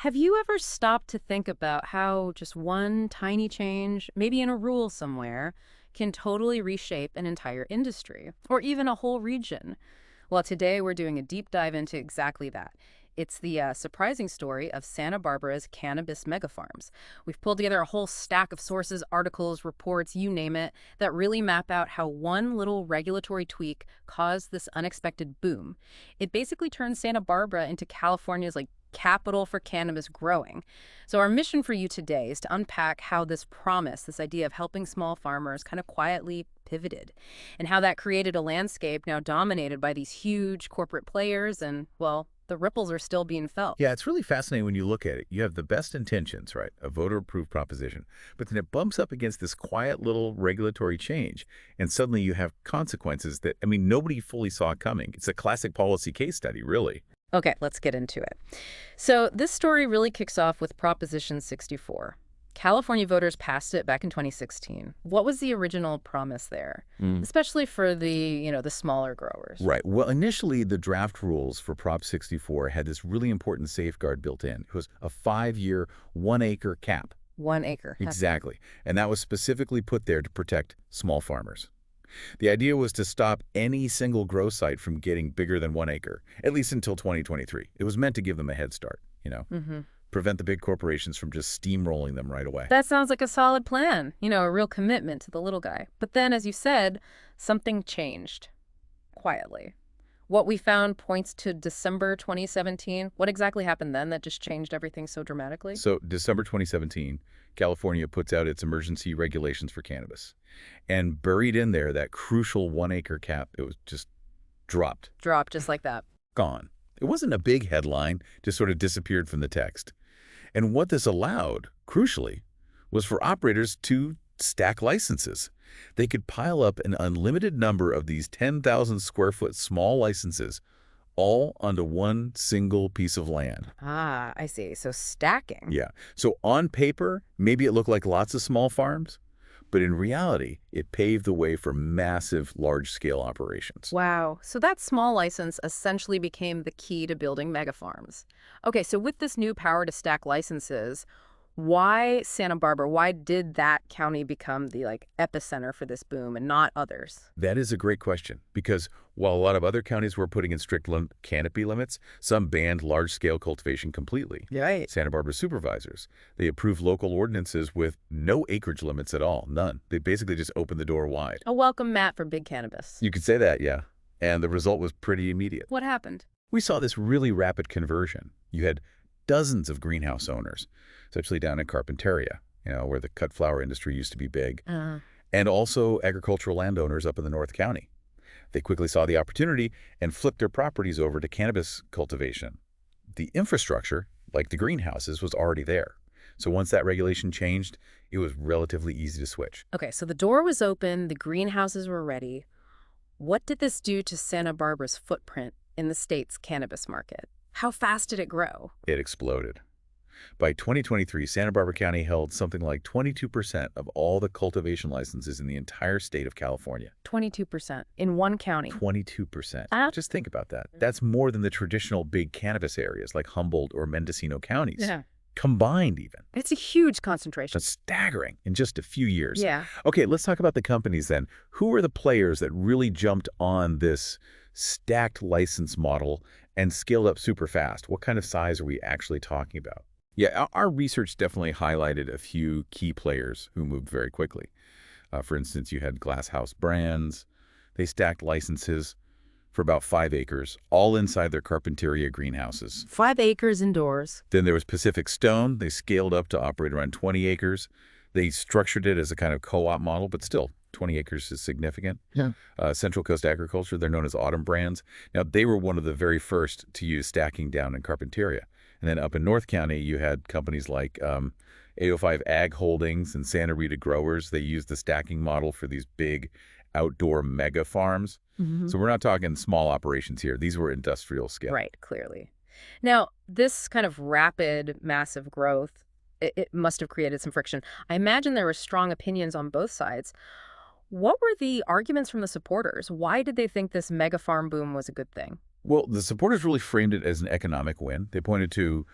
Have you ever stopped to think about how just one tiny change, maybe in a rule somewhere, can totally reshape an entire industry or even a whole region? Well, today we're doing a deep dive into exactly that. It's the surprising story of Santa Barbara's cannabis megafarms. We've pulled together a whole stack of sources, articles, reports, you name it, that really map out how one little regulatory tweak caused this unexpected boom. It basically turned Santa Barbara into California's capital for cannabis growing. So our mission for you today is to unpack how this promise, this idea of helping small farmers kind of quietly pivoted, and how that created a landscape now dominated by these huge corporate players and, well, the ripples are still being felt. Yeah, it's really fascinating when you look at it. You have the best intentions, right? A voter-approved proposition. But then it bumps up against this quiet little regulatory change. And suddenly you have consequences that, nobody fully saw coming. It's a classic policy case study, really. Okay, let's get into it. So this story really kicks off with Proposition 64. California voters passed it back in 2016. What was the original promise there, especially for the smaller growers? Right. Well, initially, the draft rules for Prop 64 had this really important safeguard built in. It was a 5-year, 1-acre cap. 1 acre. Exactly. And that was specifically put there to protect small farmers. The idea was to stop any single grow site from getting bigger than 1 acre, at least until 2023. It was meant to give them a head start. Prevent the big corporations from just steamrolling them right away. That sounds like a solid plan, a real commitment to the little guy. But then, as you said, something changed quietly. What we found points to December 2017. What exactly happened then that just changed everything so dramatically? So December 2017, California puts out its emergency regulations for cannabis. And buried in there, that crucial 1-acre cap, it was just dropped. Dropped just like that. Gone. It wasn't a big headline, just sort of disappeared from the text. And what this allowed, crucially, was for operators to stack licenses. They could pile up an unlimited number of these 10,000 square foot small licenses all onto one single piece of land. Ah, I see. So stacking. Yeah. So on paper, maybe it looked like lots of small farms, but in reality, it paved the way for massive, large-scale operations. Wow. So that small license essentially became the key to building megafarms. Okay, so with this new power to stack licenses, why Santa Barbara? Why did that county become the epicenter for this boom and not others? That is a great question, because while a lot of other counties were putting in strict canopy limits, some banned large-scale cultivation completely. Right. Santa Barbara Supervisors, they approved local ordinances with no acreage limits at all, none. They basically just opened the door wide. A welcome mat for big cannabis. You could say that, yeah. And the result was pretty immediate. What happened? We saw this really rapid conversion. You had dozens of greenhouse owners, especially down in Carpinteria, where the cut flower industry used to be big, and also agricultural landowners up in the North County. They quickly saw the opportunity and flipped their properties over to cannabis cultivation. The infrastructure, like the greenhouses, was already there. So once that regulation changed, it was relatively easy to switch. Okay, so the door was open, the greenhouses were ready. What did this do to Santa Barbara's footprint in the state's cannabis market? How fast did it grow? It exploded. By 2023, Santa Barbara County held something like 22% of all the cultivation licenses in the entire state of California. 22% in one county. 22%. Just think about that. That's more than the traditional big cannabis areas like Humboldt or Mendocino counties. Yeah. Combined even. It's a huge concentration. That's staggering in just a few years. Yeah. Okay, let's talk about the companies then. Who are the players that really jumped on this stacked license model and scaled up super fast? What kind of size are we actually talking about? Yeah, our research definitely highlighted a few key players who moved very quickly. For instance, you had Glass House Brands. They stacked licenses for about 5 acres, all inside their Carpinteria greenhouses. 5 acres indoors. Then there was Pacific Stone. They scaled up to operate around 20 acres. They structured it as a kind of co-op model, but still, 20 acres is significant. Yeah. Central Coast Agriculture, they're known as Autumn Brands. Now, they were one of the very first to use stacking down in Carpinteria. And then up in North County, you had companies like 805 Ag Holdings and Santa Rita Growers. They used the stacking model for these big outdoor mega farms. So we're not talking small operations here. These were industrial scale. Right, clearly. Now, this kind of rapid, massive growth, it must have created some friction. I imagine there were strong opinions on both sides. What were the arguments from the supporters? Why did they think this mega farm boom was a good thing? Well, the supporters really framed it as an economic win. They pointed to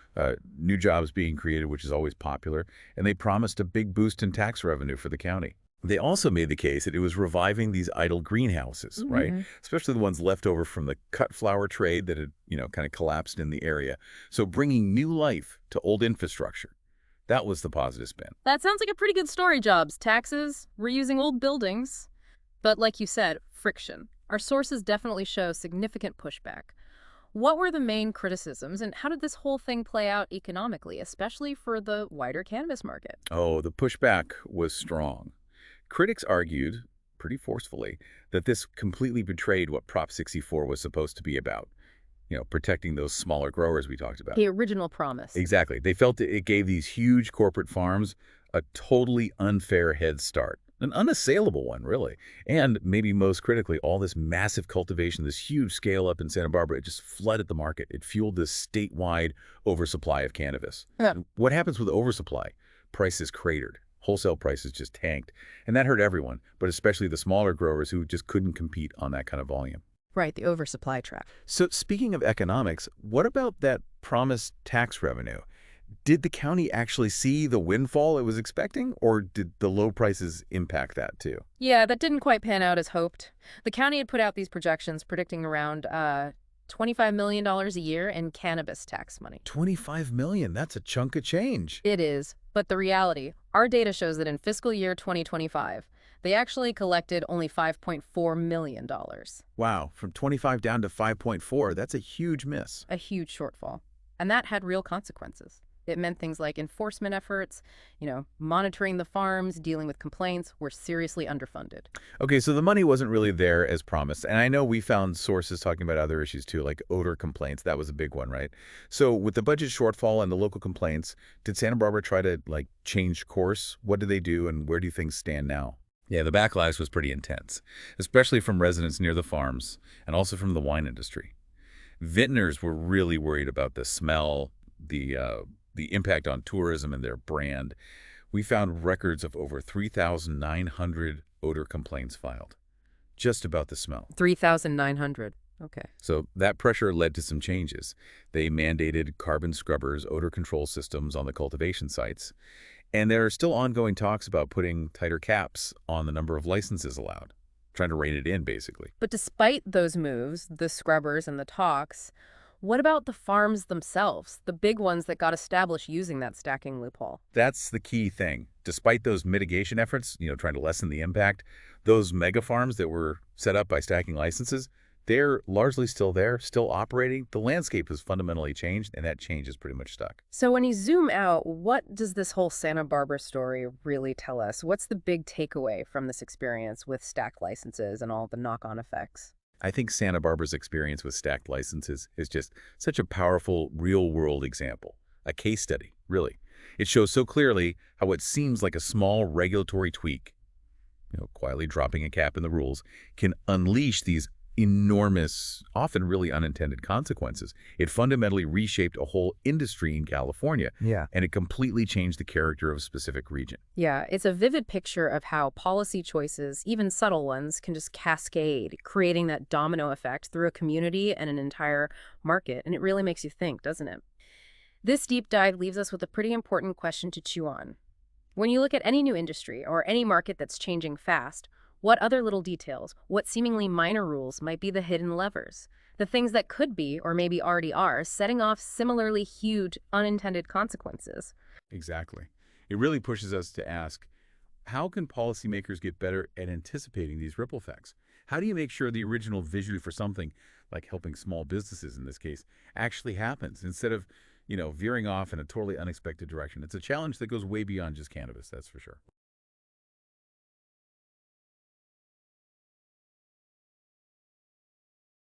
new jobs being created, which is always popular, and they promised a big boost in tax revenue for the county. They also made the case that it was reviving these idle greenhouses, right? Especially the ones left over from the cut flower trade that had, kind of collapsed in the area. So bringing new life to old infrastructure. That was the positive spin. That sounds like a pretty good story, Jobs. Taxes, reusing old buildings. But like you said, friction. Our sources definitely show significant pushback. What were the main criticisms, and how did this whole thing play out economically, especially for the wider cannabis market? Oh, the pushback was strong. Critics argued, pretty forcefully, that this completely betrayed what Prop 64 was supposed to be about. Protecting those smaller growers we talked about. The original promise. Exactly. They felt it gave these huge corporate farms a totally unfair head start. An unassailable one, really. And maybe most critically, all this massive cultivation, this huge scale up in Santa Barbara, it just flooded the market. It fueled this statewide oversupply of cannabis. Yeah. What happens with oversupply? Prices cratered. Wholesale prices just tanked. And that hurt everyone, but especially the smaller growers who just couldn't compete on that kind of volume. Right, the oversupply trap. So speaking of economics, what about that promised tax revenue? Did the county actually see the windfall it was expecting, or did the low prices impact that too? Yeah, that didn't quite pan out as hoped. The county had put out these projections predicting around $25 million a year in cannabis tax money. $25 million, that's a chunk of change. It is, but the reality, our data shows that in fiscal year 2025, they actually collected only $5.4 million. Wow, from 25 down to 5.4, that's a huge miss. A huge shortfall. And that had real consequences. It meant things like enforcement efforts, monitoring the farms, dealing with complaints were seriously underfunded. Okay, so the money wasn't really there as promised. And I know we found sources talking about other issues too, like odor complaints. That was a big one, right? So with the budget shortfall and the local complaints, did Santa Barbara try to change course? What did they do, and where do things stand now? Yeah, the backlash was pretty intense, especially from residents near the farms and also from the wine industry. Vintners were really worried about the smell, the impact on tourism and their brand. We found records of over 3,900 odor complaints filed, just about the smell. 3,900. Okay. So that pressure led to some changes. They mandated carbon scrubbers, odor control systems on the cultivation sites. And there are still ongoing talks about putting tighter caps on the number of licenses allowed, trying to rein it in, basically. But despite those moves, the scrubbers and the talks, what about the farms themselves, the big ones that got established using that stacking loophole? That's the key thing. Despite those mitigation efforts, trying to lessen the impact, those mega farms that were set up by stacking licenses, they're largely still there, still operating. The landscape has fundamentally changed, and that change is pretty much stuck. So when you zoom out, what does this whole Santa Barbara story really tell us? What's the big takeaway from this experience with stacked licenses and all the knock-on effects? I think Santa Barbara's experience with stacked licenses is just such a powerful real-world example, a case study, really. It shows so clearly how what seems like a small regulatory tweak, quietly dropping a cap in the rules, can unleash these enormous, often really unintended consequences. It fundamentally reshaped a whole industry in California. Yeah. And it completely changed the character of a specific region. Yeah, it's a vivid picture of how policy choices, even subtle ones, can just cascade, creating that domino effect through a community and an entire market. And it really makes you think, doesn't it? This deep dive leaves us with a pretty important question to chew on. When you look at any new industry or any market that's changing fast, what other little details, what seemingly minor rules might be the hidden levers? The things that could be, or maybe already are, setting off similarly huge unintended consequences. Exactly. It really pushes us to ask, how can policymakers get better at anticipating these ripple effects? How do you make sure the original vision for something, like helping small businesses in this case, actually happens instead of, veering off in a totally unexpected direction? It's a challenge that goes way beyond just cannabis, that's for sure.